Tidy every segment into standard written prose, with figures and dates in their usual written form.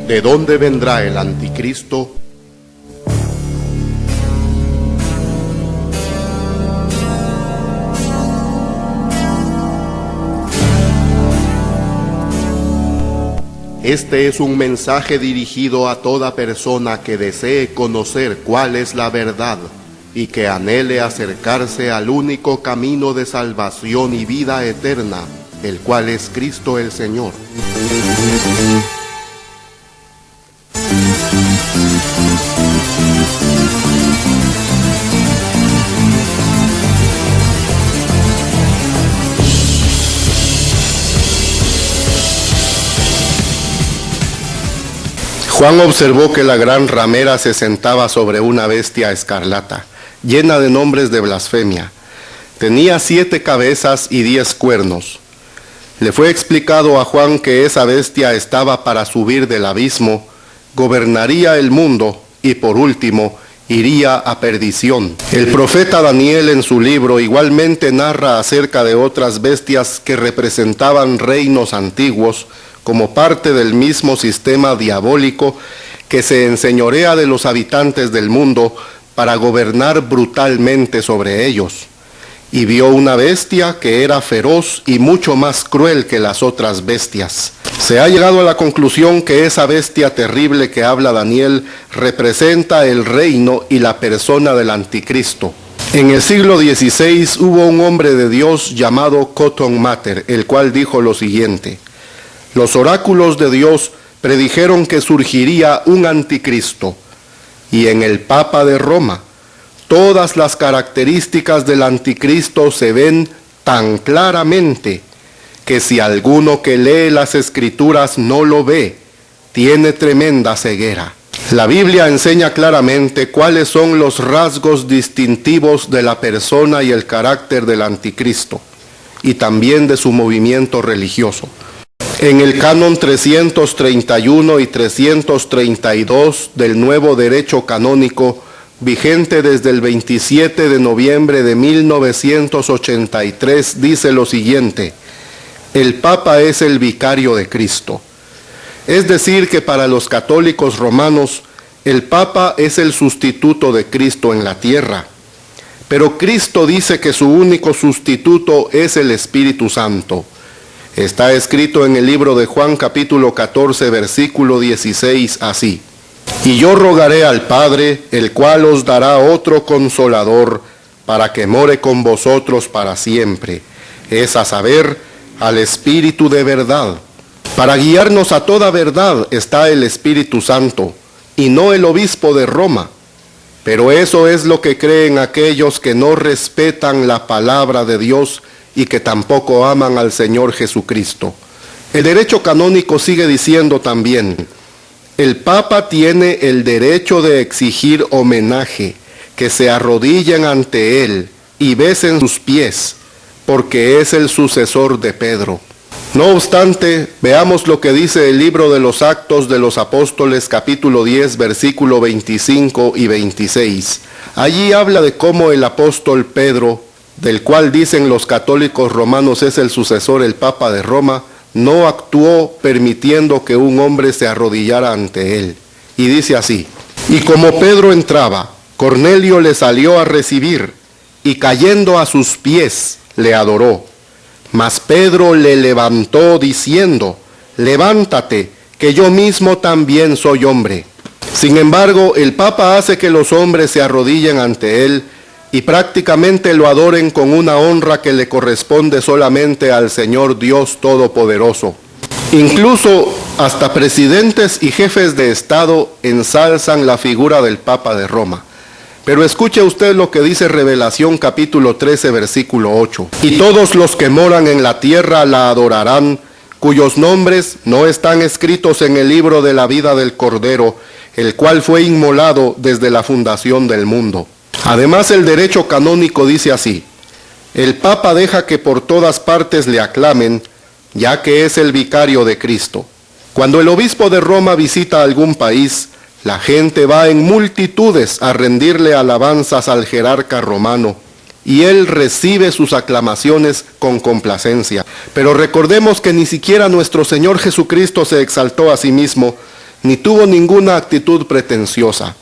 ¿De dónde vendrá el anticristo? Este es un mensaje dirigido a toda persona que desee conocer cuál es la verdad y que anhele acercarse al único camino de salvación y vida eterna, el cual es Cristo el Señor. Juan observó que la gran ramera se sentaba sobre una bestia escarlata, llena de nombres de blasfemia. Tenía 7 cabezas y 10 cuernos. Le fue explicado a Juan que esa bestia estaba para subir del abismo, gobernaría el mundo y por último iría a perdición. El profeta Daniel en su libro igualmente narra acerca de otras bestias que representaban reinos antiguos, como parte del mismo sistema diabólico que se enseñorea de los habitantes del mundo para gobernar brutalmente sobre ellos. Y vio una bestia que era feroz y mucho más cruel que las otras bestias. Se ha llegado a la conclusión que esa bestia terrible que habla Daniel representa el reino y la persona del anticristo. En el siglo XVI hubo un hombre de Dios llamado Cotton Mather, el cual dijo lo siguiente: los oráculos de Dios predijeron que surgiría un anticristo, y en el Papa de Roma todas las características del anticristo se ven tan claramente que si alguno que lee las Escrituras no lo ve, tiene tremenda ceguera. La Biblia enseña claramente cuáles son los rasgos distintivos de la persona y el carácter del anticristo, y también de su movimiento religioso. En el canon 331 y 332 del Nuevo Derecho Canónico, vigente desde el 27 de noviembre de 1983, dice lo siguiente: el Papa es el vicario de Cristo. Es decir, que para los católicos romanos, el Papa es el sustituto de Cristo en la tierra. Pero Cristo dice que su único sustituto es el Espíritu Santo. Está escrito en el libro de Juan capítulo 14 versículo 16 así: y yo rogaré al Padre, el cual os dará otro consolador, para que more con vosotros para siempre, es a saber, al Espíritu de verdad. Para guiarnos a toda verdad está el Espíritu Santo, y no el obispo de Roma. Pero eso es lo que creen aquellos que no respetan la palabra de Dios y que tampoco aman al Señor Jesucristo. El derecho canónico sigue diciendo también: el Papa tiene el derecho de exigir homenaje, que se arrodillen ante él y besen sus pies, porque es el sucesor de Pedro. No obstante, veamos lo que dice el libro de los Actos de los Apóstoles, capítulo 10, versículo 25 y 26. Allí habla de cómo el apóstol Pedro, del cual dicen los católicos romanos es el sucesor, el Papa de Roma, no actuó permitiendo que un hombre se arrodillara ante él. Y dice así: y como Pedro entraba, Cornelio le salió a recibir, y cayendo a sus pies, le adoró. Mas Pedro le levantó diciendo: levántate, que yo mismo también soy hombre. Sin embargo, el Papa hace que los hombres se arrodillen ante él y prácticamente lo adoren con una honra que le corresponde solamente al Señor Dios Todopoderoso. Incluso hasta presidentes y jefes de Estado ensalzan la figura del Papa de Roma. Pero escuche usted lo que dice Revelación capítulo 13 versículo 8. Y todos los que moran en la tierra la adorarán, cuyos nombres no están escritos en el libro de la vida del Cordero, el cual fue inmolado desde la fundación del mundo. Además, el derecho canónico dice así: el Papa deja que por todas partes le aclamen, ya que es el vicario de Cristo. Cuando el obispo de Roma visita algún país, la gente va en multitudes a rendirle alabanzas al jerarca romano, y él recibe sus aclamaciones con complacencia. Pero recordemos que ni siquiera nuestro Señor Jesucristo se exaltó a sí mismo, ni tuvo ninguna actitud pretenciosa.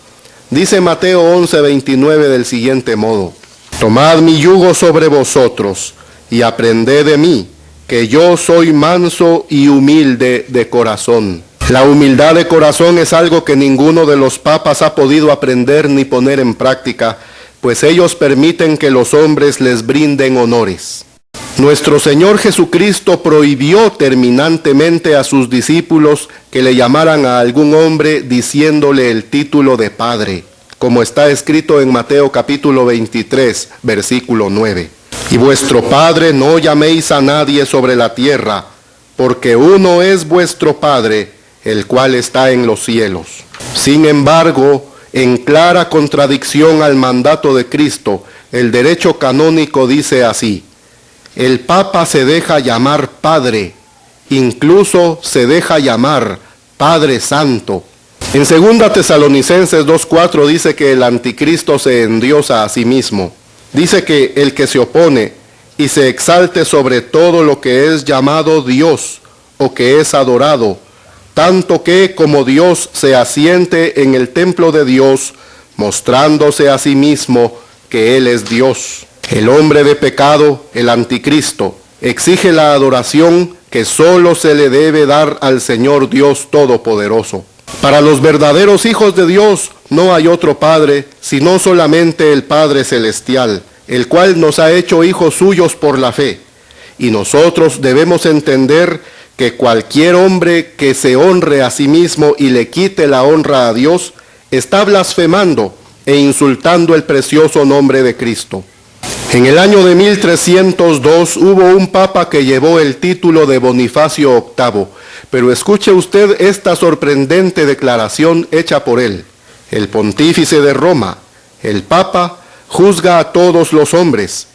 Dice Mateo 11:29 del siguiente modo: tomad mi yugo sobre vosotros, y aprended de mí, que yo soy manso y humilde de corazón. La humildad de corazón es algo que ninguno de los papas ha podido aprender ni poner en práctica, pues ellos permiten que los hombres les brinden honores. Nuestro Señor Jesucristo prohibió terminantemente a sus discípulos que le llamaran a algún hombre diciéndole el título de Padre, como está escrito en Mateo capítulo 23, versículo 9. Y vuestro Padre no llaméis a nadie sobre la tierra, porque uno es vuestro Padre, el cual está en los cielos. Sin embargo, en clara contradicción al mandato de Cristo, el derecho canónico dice así: el Papa se deja llamar Padre, incluso se deja llamar Padre Santo. En 2 Tesalonicenses 2:4 dice que el anticristo se endiosa a sí mismo. Dice que el que se opone y se exalte sobre todo lo que es llamado Dios o que es adorado, tanto que como Dios se asiente en el templo de Dios, mostrándose a sí mismo que Él es Dios. El hombre de pecado, el anticristo, exige la adoración que solo se le debe dar al Señor Dios Todopoderoso. Para los verdaderos hijos de Dios no hay otro Padre, sino solamente el Padre Celestial, el cual nos ha hecho hijos suyos por la fe. Y nosotros debemos entender que cualquier hombre que se honre a sí mismo y le quite la honra a Dios, está blasfemando e insultando el precioso nombre de Cristo. En el año de 1302 hubo un papa que llevó el título de Bonifacio VIII, pero escuche usted esta sorprendente declaración hecha por él. El pontífice de Roma, el papa, juzga a todos los hombres,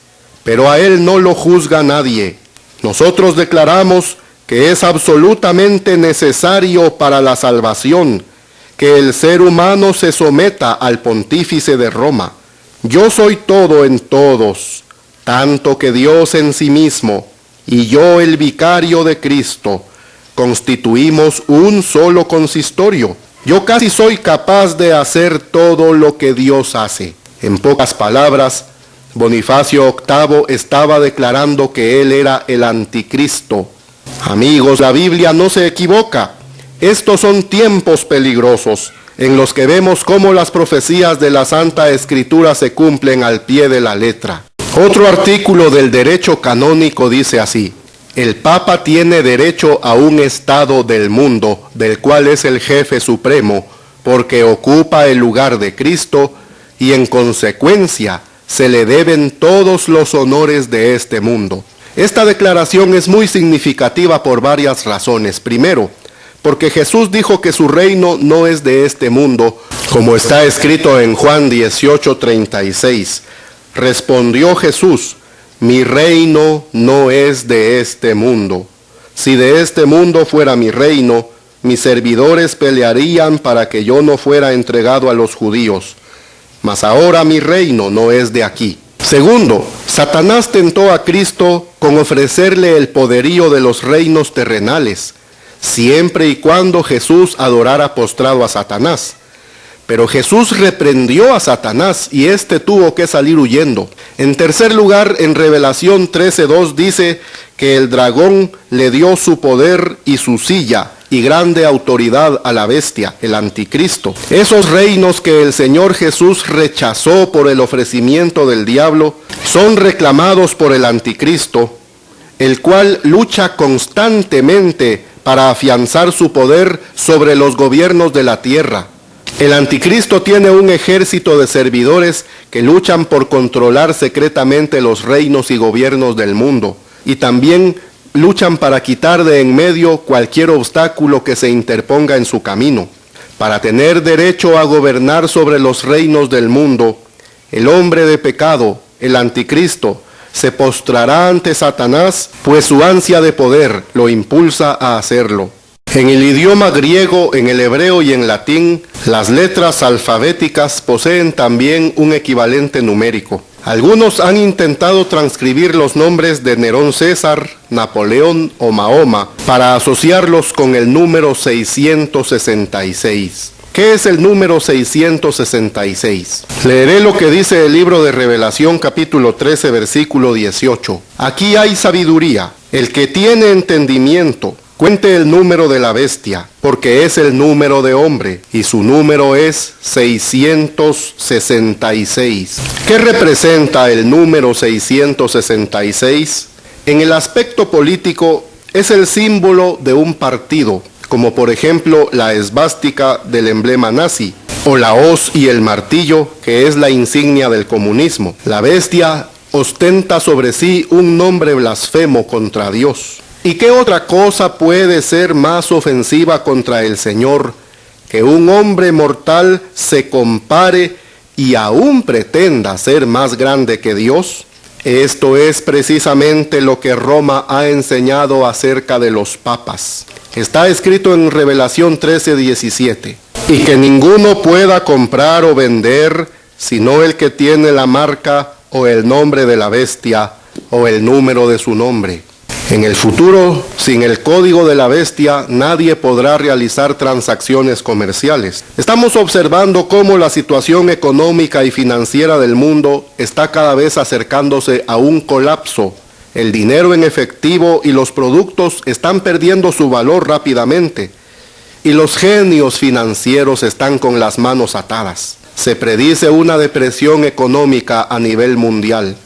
pero a él no lo juzga nadie. Nosotros declaramos que es absolutamente necesario para la salvación que el ser humano se someta al pontífice de Roma. Yo soy todo en todos, tanto que Dios en sí mismo y yo el vicario de Cristo constituimos un solo consistorio. Yo casi soy capaz de hacer todo lo que Dios hace. En pocas palabras, Bonifacio VIII estaba declarando que él era el anticristo. Amigos, la Biblia no se equivoca. Estos son tiempos peligrosos en los que vemos cómo las profecías de la Santa Escritura se cumplen al pie de la letra. Otro artículo del derecho canónico dice así: el Papa tiene derecho a un estado del mundo, del cual es el jefe supremo, porque ocupa el lugar de Cristo, y en consecuencia se le deben todos los honores de este mundo. Esta declaración es muy significativa por varias razones. Primero, porque Jesús dijo que su reino no es de este mundo, como está escrito en Juan 18:36. Respondió Jesús: mi reino no es de este mundo. Si de este mundo fuera mi reino, mis servidores pelearían para que yo no fuera entregado a los judíos. Mas ahora mi reino no es de aquí. Segundo, Satanás tentó a Cristo con ofrecerle el poderío de los reinos terrenales, siempre y cuando Jesús adorara postrado a Satanás. Pero Jesús reprendió a Satanás y éste tuvo que salir huyendo. En tercer lugar, en Revelación 13:2 dice que el dragón le dio su poder y su silla y grande autoridad a la bestia, el anticristo. Esos reinos que el Señor Jesús rechazó por el ofrecimiento del diablo son reclamados por el anticristo, el cual lucha constantemente para afianzar su poder sobre los gobiernos de la tierra. El anticristo tiene un ejército de servidores que luchan por controlar secretamente los reinos y gobiernos del mundo, y también luchan para quitar de en medio cualquier obstáculo que se interponga en su camino. Para tener derecho a gobernar sobre los reinos del mundo, el hombre de pecado, el anticristo, se postrará ante Satanás, pues su ansia de poder lo impulsa a hacerlo. En el idioma griego, en el hebreo y en latín, las letras alfabéticas poseen también un equivalente numérico. Algunos han intentado transcribir los nombres de Nerón César, Napoleón o Mahoma para asociarlos con el número 666. ¿Qué es el número 666? Leeré lo que dice el libro de Revelación capítulo 13 versículo 18. Aquí hay sabiduría. El que tiene entendimiento, cuente el número de la bestia, porque es el número de hombre, y su número es 666. ¿Qué representa el número 666? En el aspecto político, es el símbolo de un partido, como por ejemplo la esvástica del emblema nazi, o la hoz y el martillo, que es la insignia del comunismo. La bestia ostenta sobre sí un nombre blasfemo contra Dios. ¿Y qué otra cosa puede ser más ofensiva contra el Señor que un hombre mortal se compare y aún pretenda ser más grande que Dios? Esto es precisamente lo que Roma ha enseñado acerca de los papas. Está escrito en Revelación 13:17. Y que ninguno pueda comprar o vender, sino el que tiene la marca o el nombre de la bestia o el número de su nombre. En el futuro, sin el código de la bestia, nadie podrá realizar transacciones comerciales. Estamos observando cómo la situación económica y financiera del mundo está cada vez acercándose a un colapso. El dinero en efectivo y los productos están perdiendo su valor rápidamente, y los genios financieros están con las manos atadas. Se predice una depresión económica a nivel mundial.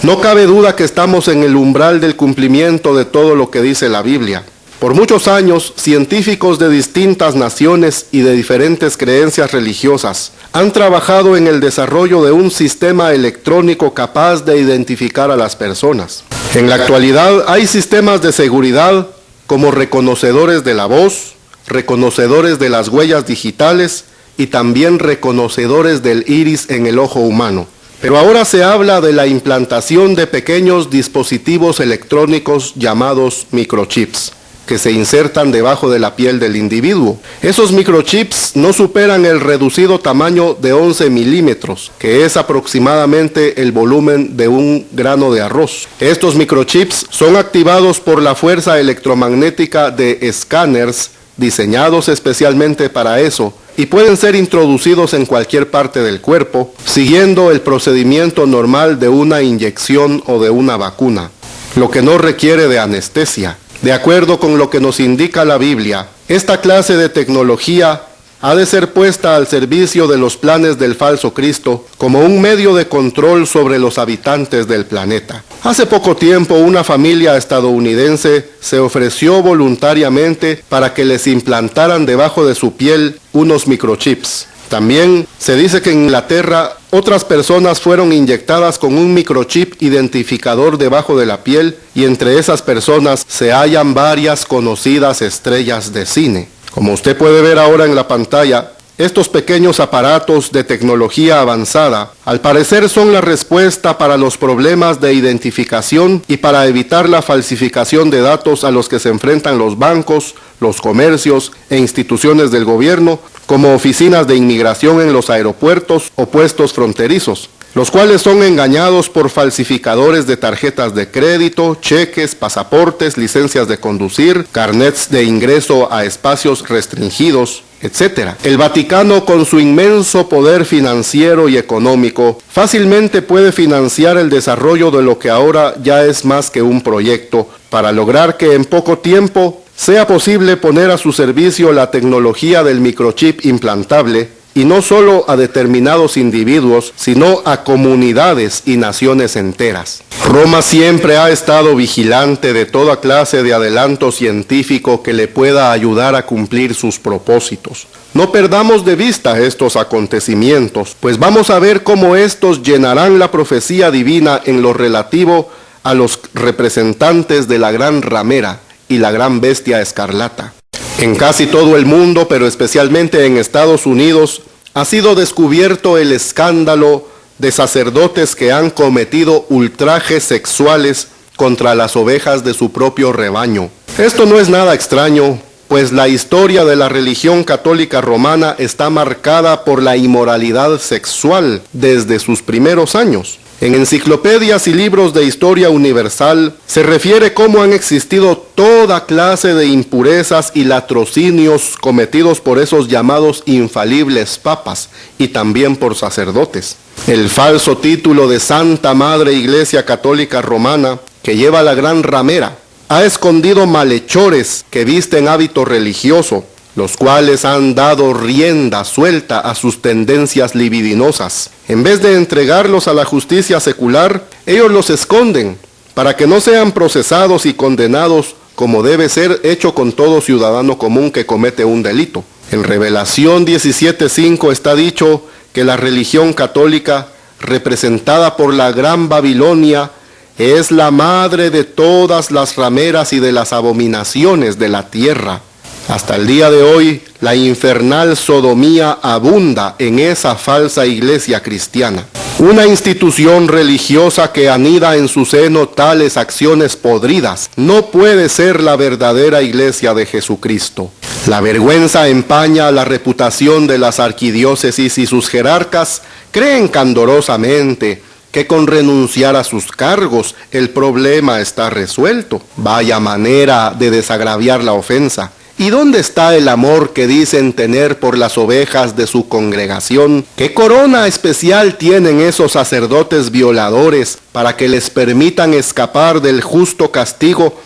No cabe duda que estamos en el umbral del cumplimiento de todo lo que dice la Biblia. Por muchos años, científicos de distintas naciones y de diferentes creencias religiosas han trabajado en el desarrollo de un sistema electrónico capaz de identificar a las personas. En la actualidad hay sistemas de seguridad como reconocedores de la voz, reconocedores de las huellas digitales y también reconocedores del iris en el ojo humano. Pero ahora se habla de la implantación de pequeños dispositivos electrónicos llamados microchips, que se insertan debajo de la piel del individuo. Esos microchips no superan el reducido tamaño de 11 milímetros, que es aproximadamente el volumen de un grano de arroz. Estos microchips son activados por la fuerza electromagnética de escáneres diseñados especialmente para eso, y pueden ser introducidos en cualquier parte del cuerpo, siguiendo el procedimiento normal de una inyección o de una vacuna, lo que no requiere de anestesia. De acuerdo con lo que nos indica la Biblia, esta clase de tecnología ha de ser puesta al servicio de los planes del falso Cristo como un medio de control sobre los habitantes del planeta. Hace poco tiempo una familia estadounidense se ofreció voluntariamente para que les implantaran debajo de su piel unos microchips. También se dice que en Inglaterra otras personas fueron inyectadas con un microchip identificador debajo de la piel, y entre esas personas se hallan varias conocidas estrellas de cine. Como usted puede ver ahora en la pantalla, estos pequeños aparatos de tecnología avanzada, al parecer son la respuesta para los problemas de identificación y para evitar la falsificación de datos a los que se enfrentan los bancos, los comercios e instituciones del gobierno, como oficinas de inmigración en los aeropuertos o puestos fronterizos, los cuales son engañados por falsificadores de tarjetas de crédito, cheques, pasaportes, licencias de conducir, carnets de ingreso a espacios restringidos, etc. El Vaticano, con su inmenso poder financiero y económico, fácilmente puede financiar el desarrollo de lo que ahora ya es más que un proyecto, para lograr que en poco tiempo sea posible poner a su servicio la tecnología del microchip implantable, y no solo a determinados individuos, sino a comunidades y naciones enteras. Roma siempre ha estado vigilante de toda clase de adelanto científico que le pueda ayudar a cumplir sus propósitos. No perdamos de vista estos acontecimientos, pues vamos a ver cómo estos llenarán la profecía divina en lo relativo a los representantes de la gran ramera y la gran bestia escarlata. En casi todo el mundo, pero especialmente en Estados Unidos, ha sido descubierto el escándalo de sacerdotes que han cometido ultrajes sexuales contra las ovejas de su propio rebaño. Esto no es nada extraño, pues la historia de la religión católica romana está marcada por la inmoralidad sexual desde sus primeros años. En enciclopedias y libros de historia universal se refiere cómo han existido toda clase de impurezas y latrocinios cometidos por esos llamados infalibles papas y también por sacerdotes. El falso título de Santa Madre Iglesia Católica Romana, que lleva la gran ramera, ha escondido malhechores que visten hábito religioso, los cuales han dado rienda suelta a sus tendencias libidinosas. En vez de entregarlos a la justicia secular, ellos los esconden para que no sean procesados y condenados como debe ser hecho con todo ciudadano común que comete un delito. En Revelación 17:5 está dicho que la religión católica, representada por la Gran Babilonia, es la madre de todas las rameras y de las abominaciones de la tierra. Hasta el día de hoy, la infernal sodomía abunda en esa falsa iglesia cristiana. Una institución religiosa que anida en su seno tales acciones podridas no puede ser la verdadera iglesia de Jesucristo. La vergüenza empaña la reputación de las arquidiócesis y sus jerarcas creen candorosamente que con renunciar a sus cargos el problema está resuelto. Vaya manera de desagraviar la ofensa. ¿Y dónde está el amor que dicen tener por las ovejas de su congregación? ¿Qué corona especial tienen esos sacerdotes violadores para que les permitan escapar del justo castigo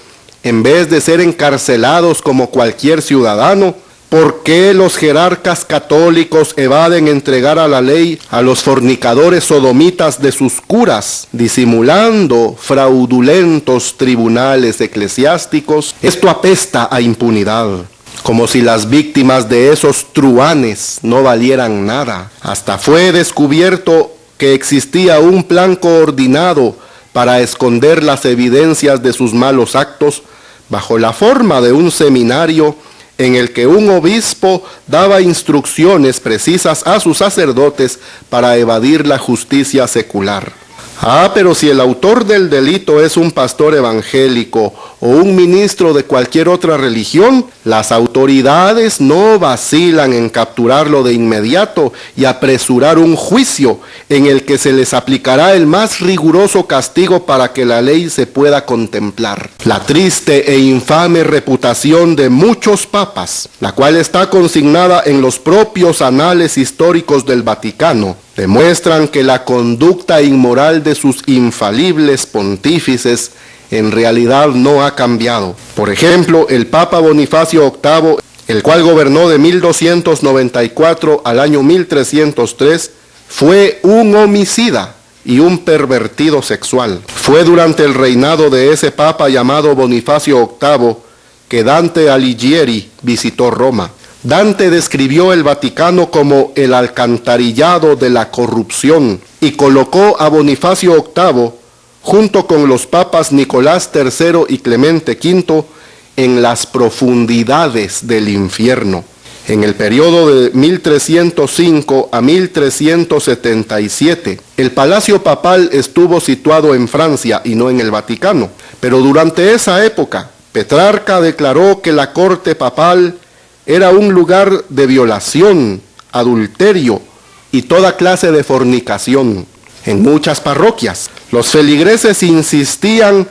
en vez de ser encarcelados como cualquier ciudadano? ¿Por qué los jerarcas católicos evaden entregar a la ley a los fornicadores sodomitas de sus curas, disimulando fraudulentos tribunales eclesiásticos? Esto apesta a impunidad, como si las víctimas de esos truhanes no valieran nada. Hasta fue descubierto que existía un plan coordinado para esconder las evidencias de sus malos actos bajo la forma de un seminario en el que un obispo daba instrucciones precisas a sus sacerdotes para evadir la justicia secular. Pero si el autor del delito es un pastor evangélico o un ministro de cualquier otra religión, las autoridades no vacilan en capturarlo de inmediato y apresurar un juicio en el que se les aplicará el más riguroso castigo para que la ley se pueda contemplar. La triste e infame reputación de muchos papas, la cual está consignada en los propios anales históricos del Vaticano, demuestran que la conducta inmoral de sus infalibles pontífices en realidad no ha cambiado. Por ejemplo, el Papa Bonifacio VIII, el cual gobernó de 1294 al año 1303, fue un homicida y un pervertido sexual. Fue durante el reinado de ese Papa llamado Bonifacio VIII que Dante Alighieri visitó Roma. Dante describió el Vaticano como el alcantarillado de la corrupción y colocó a Bonifacio VIII junto con los papas Nicolás III y Clemente V en las profundidades del infierno. En el periodo de 1305 a 1377, el palacio papal estuvo situado en Francia y no en el Vaticano, pero durante esa época, Petrarca declaró que la corte papal era un lugar de violación, adulterio y toda clase de fornicación. En muchas parroquias, los feligreses insistían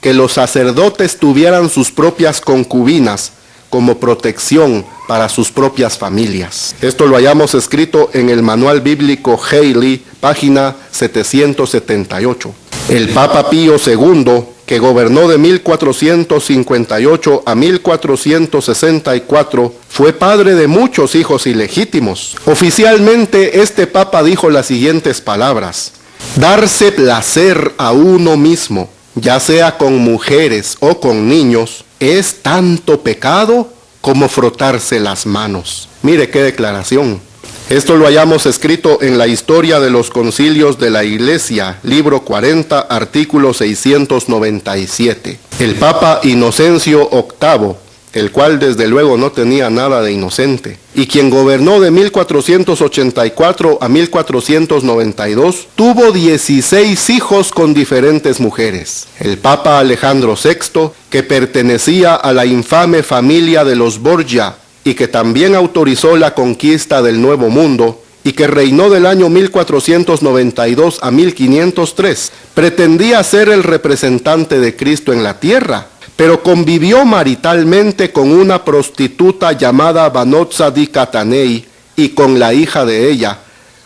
que los sacerdotes tuvieran sus propias concubinas como protección para sus propias familias. Esto lo hayamos escrito en el Manual Bíblico Haley, página 778. El Papa Pío II, que gobernó de 1458 a 1464, fue padre de muchos hijos ilegítimos. Oficialmente, este Papa dijo las siguientes palabras: darse placer a uno mismo, ya sea con mujeres o con niños, es tanto pecado como frotarse las manos. Mire qué declaración. Esto lo hayamos escrito en la Historia de los Concilios de la Iglesia, libro 40, artículo 697. El Papa Inocencio VIII, el cual desde luego no tenía nada de inocente, y quien gobernó de 1484 a 1492, tuvo 16 hijos con diferentes mujeres. El Papa Alejandro VI, que pertenecía a la infame familia de los Borgia, y que también autorizó la conquista del Nuevo Mundo, y que reinó del año 1492 a 1503, pretendía ser el representante de Cristo en la tierra, pero convivió maritalmente con una prostituta llamada Vanozza di Catanei y con la hija de ella,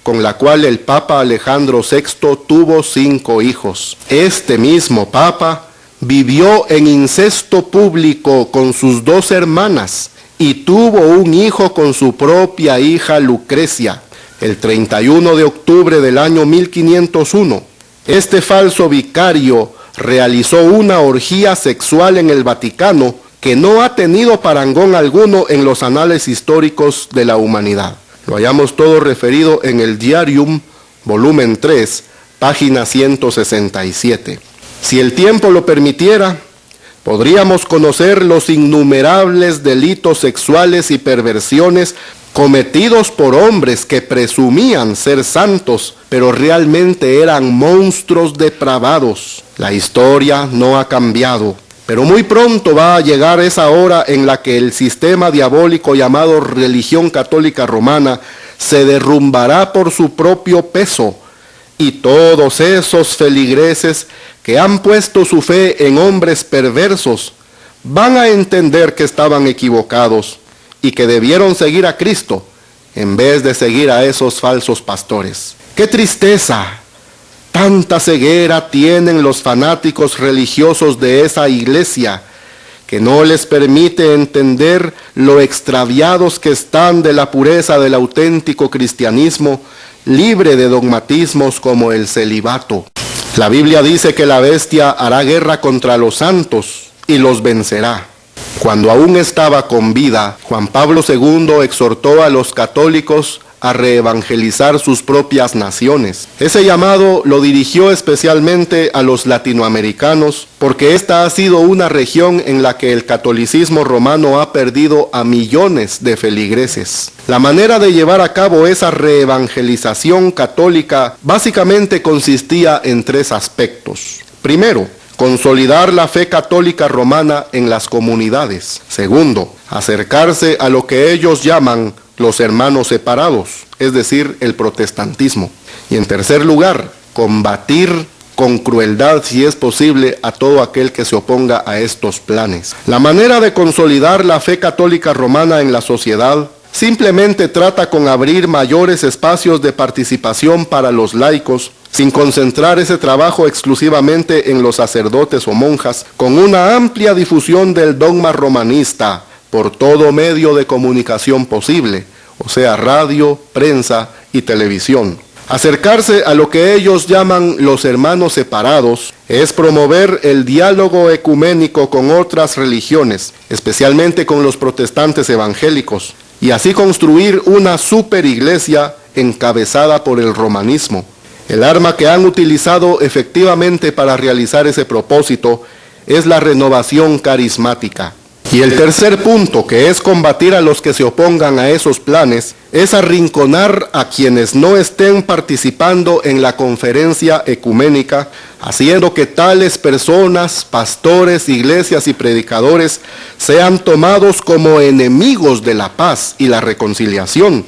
con la cual el Papa Alejandro VI tuvo 5 hijos. Este mismo Papa vivió en incesto público con sus 2 hermanas y tuvo un hijo con su propia hija Lucrecia, el 31 de octubre del año 1501. Este falso vicario realizó una orgía sexual en el Vaticano que no ha tenido parangón alguno en los anales históricos de la humanidad. Lo hallamos todo referido en el Diarium, volumen 3, página 167. Si el tiempo lo permitiera, podríamos conocer los innumerables delitos sexuales y perversiones cometidos por hombres que presumían ser santos, pero realmente eran monstruos depravados. La historia no ha cambiado, pero muy pronto va a llegar esa hora en la que el sistema diabólico llamado religión católica romana se derrumbará por su propio peso, y todos esos feligreses que han puesto su fe en hombres perversos van a entender que estaban equivocados y que debieron seguir a Cristo en vez de seguir a esos falsos pastores. ¡Qué tristeza! Tanta ceguera tienen los fanáticos religiosos de esa iglesia que no les permite entender lo extraviados que están de la pureza del auténtico cristianismo, libre de dogmatismos como el celibato. La Biblia dice que la bestia hará guerra contra los santos y los vencerá. Cuando aún estaba con vida, Juan Pablo II exhortó a los católicos a reevangelizar sus propias naciones. Ese llamado lo dirigió especialmente a los latinoamericanos, porque esta ha sido una región en la que el catolicismo romano ha perdido a millones de feligreses. La manera de llevar a cabo esa reevangelización católica básicamente consistía en 3 aspectos. Primero, consolidar la fe católica romana en las comunidades. Segundo, acercarse a lo que ellos llaman los hermanos separados, es decir, el protestantismo. Y en tercer lugar, combatir con crueldad, si es posible, a todo aquel que se oponga a estos planes. La manera de consolidar la fe católica romana en la sociedad simplemente trata con abrir mayores espacios de participación para los laicos, sin concentrar ese trabajo exclusivamente en los sacerdotes o monjas, con una amplia difusión del dogma romanista por todo medio de comunicación posible, o sea, radio, prensa y televisión. Acercarse a lo que ellos llaman los hermanos separados es promover el diálogo ecuménico con otras religiones, especialmente con los protestantes evangélicos, y así construir una superiglesia encabezada por el romanismo. El arma que han utilizado efectivamente para realizar ese propósito es la renovación carismática. Y el tercer punto, que es combatir a los que se opongan a esos planes, es arrinconar a quienes no estén participando en la conferencia ecuménica, haciendo que tales personas, pastores, iglesias y predicadores sean tomados como enemigos de la paz y la reconciliación,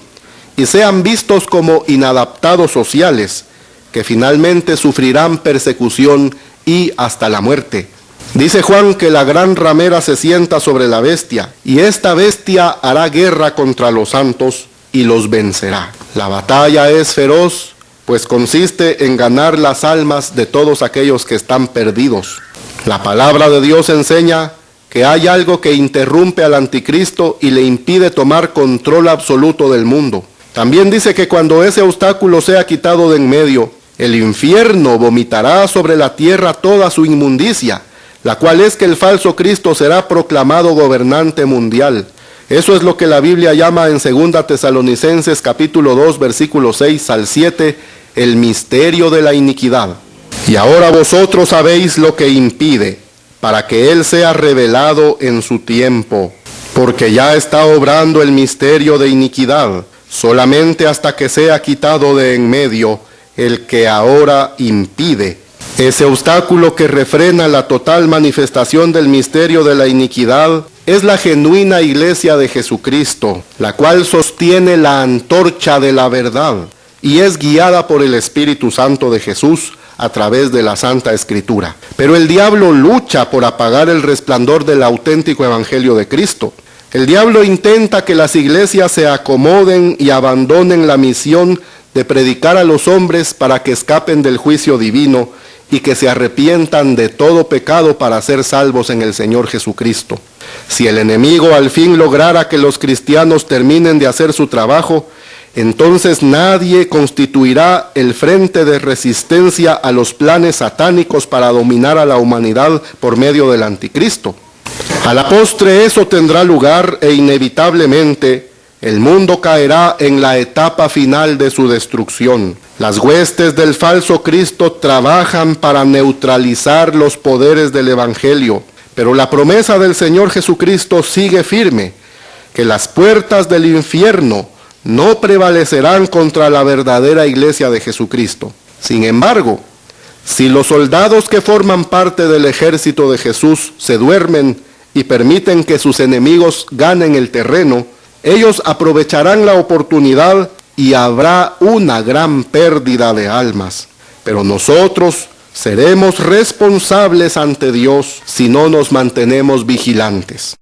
y sean vistos como inadaptados sociales, que finalmente sufrirán persecución y hasta la muerte. Dice Juan que la gran ramera se sienta sobre la bestia, y esta bestia hará guerra contra los santos y los vencerá. La batalla es feroz, pues consiste en ganar las almas de todos aquellos que están perdidos. La palabra de Dios enseña que hay algo que interrumpe al anticristo y le impide tomar control absoluto del mundo. También dice que cuando ese obstáculo sea quitado de en medio, el infierno vomitará sobre la tierra toda su inmundicia, la cual es que el falso Cristo será proclamado gobernante mundial. Eso es lo que la Biblia llama en 2 Tesalonicenses capítulo 2, versículos 6 al 7, el misterio de la iniquidad. Y ahora vosotros sabéis lo que impide, para que Él sea revelado en su tiempo. porque ya está obrando el misterio de iniquidad, solamente hasta que sea quitado de en medio el que ahora impide. Ese obstáculo que refrena la total manifestación del misterio de la iniquidad es la genuina iglesia de Jesucristo, la cual sostiene la antorcha de la verdad y es guiada por el Espíritu Santo de Jesús a través de la Santa Escritura. Pero el diablo lucha por apagar el resplandor del auténtico Evangelio de Cristo. El diablo intenta que las iglesias se acomoden y abandonen la misión de predicar a los hombres para que escapen del juicio divino y que se arrepientan de todo pecado para ser salvos en el Señor Jesucristo. Si el enemigo al fin lograra que los cristianos terminen de hacer su trabajo, entonces nadie constituirá el frente de resistencia a los planes satánicos para dominar a la humanidad por medio del anticristo. A la postre eso tendrá lugar e inevitablemente el mundo caerá en la etapa final de su destrucción. Las huestes del falso Cristo trabajan para neutralizar los poderes del Evangelio, pero la promesa del Señor Jesucristo sigue firme, que las puertas del infierno no prevalecerán contra la verdadera iglesia de Jesucristo. Sin embargo, si los soldados que forman parte del ejército de Jesús se duermen y permiten que sus enemigos ganen el terreno, ellos aprovecharán la oportunidad y habrá una gran pérdida de almas. Pero nosotros seremos responsables ante Dios si no nos mantenemos vigilantes.